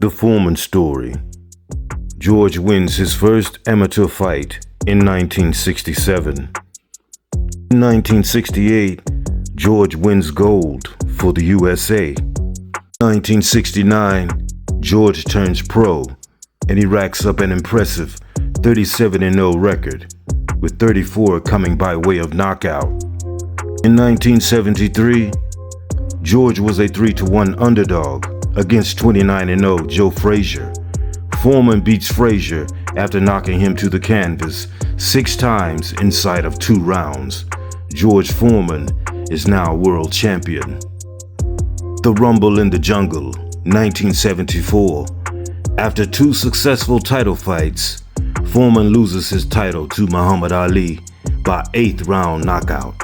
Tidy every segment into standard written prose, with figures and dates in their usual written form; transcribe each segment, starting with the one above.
The Foreman story. George wins his first amateur fight in 1967. In 1968, George wins gold for the USA. In 1969, George turns pro and he racks up an impressive 37-0 record, with 34 coming by way of knockout. In 1973, George was a 3-1 underdog against 29-0 Joe Frazier. Foreman beats Frazier after knocking him to the canvas 6 times inside of 2 rounds. George Foreman is now world champion. The Rumble in the Jungle, 1974. After 2 successful title fights, Foreman loses his title to Muhammad Ali by 8th round knockout.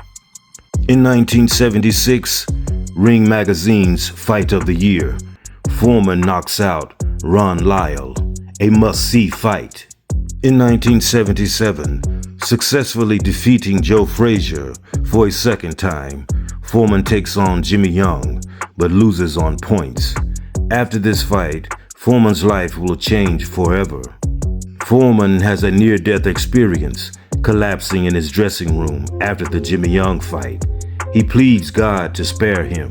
In 1976, Ring Magazine's Fight of the Year, Foreman knocks out Ron Lyle, a must-see fight. In 1977, successfully defeating Joe Frazier for a second time, Foreman takes on Jimmy Young, but loses on points. After this fight, Foreman's life will change forever. Foreman has a near-death experience, collapsing in his dressing room after the Jimmy Young fight. He pleads God to spare him.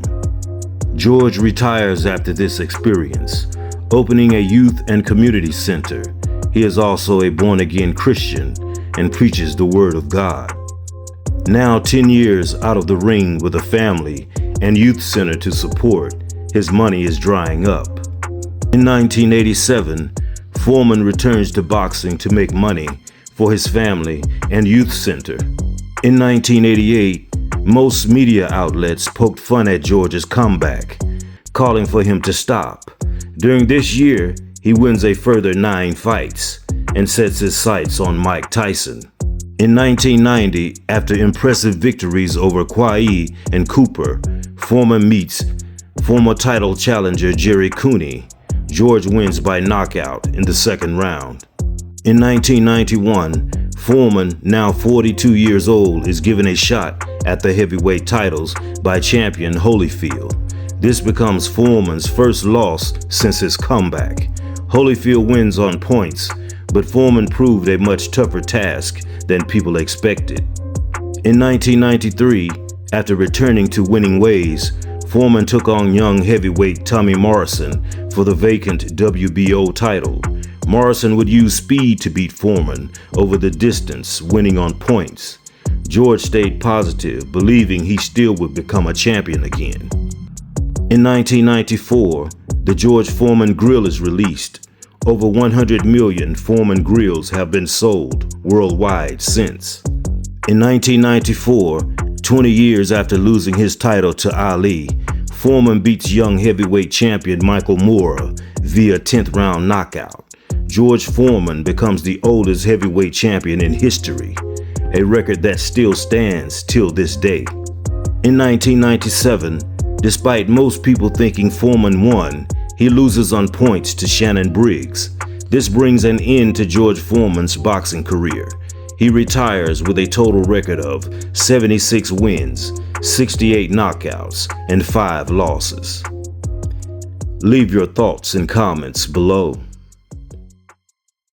George retires after this experience, opening a youth and community center. He is also a born-again Christian and preaches the word of God. Now 10 years out of the ring with a family and youth center to support, his money is drying up. In 1987, Foreman returns to boxing to make money for his family and youth center. In 1988, most media outlets poked fun at George's comeback, calling for him to stop. During this year, he wins a further 9 fights and sets his sights on Mike Tyson. In 1990, after impressive victories over Kwai and Cooper, Foreman meets former title challenger Jerry Cooney. George wins by knockout in the 2nd round. In 1991, Foreman, now 42 years old, is given a shot at the heavyweight titles by champion Holyfield. This becomes Foreman's first loss since his comeback. Holyfield wins on points, but Foreman proved a much tougher task than people expected. In 1993, after returning to winning ways, Foreman took on young heavyweight Tommy Morrison for the vacant WBO title. Morrison would use speed to beat Foreman over the distance, winning on points. George stayed positive, believing he still would become a champion again. In 1994, the George Foreman grill is released. Over 100 million Foreman grills have been sold worldwide since. In 1994, 20 years after losing his title to Ali, Foreman beats young heavyweight champion Michael Moorer via 10th round knockout. George Foreman becomes the oldest heavyweight champion in history, a record that still stands till this day. In 1997, despite most people thinking Foreman won, he loses on points to Shannon Briggs. This brings an end to George Foreman's boxing career. He retires with a total record of 76 wins, 68 knockouts, and 5 losses. Leave your thoughts and comments below.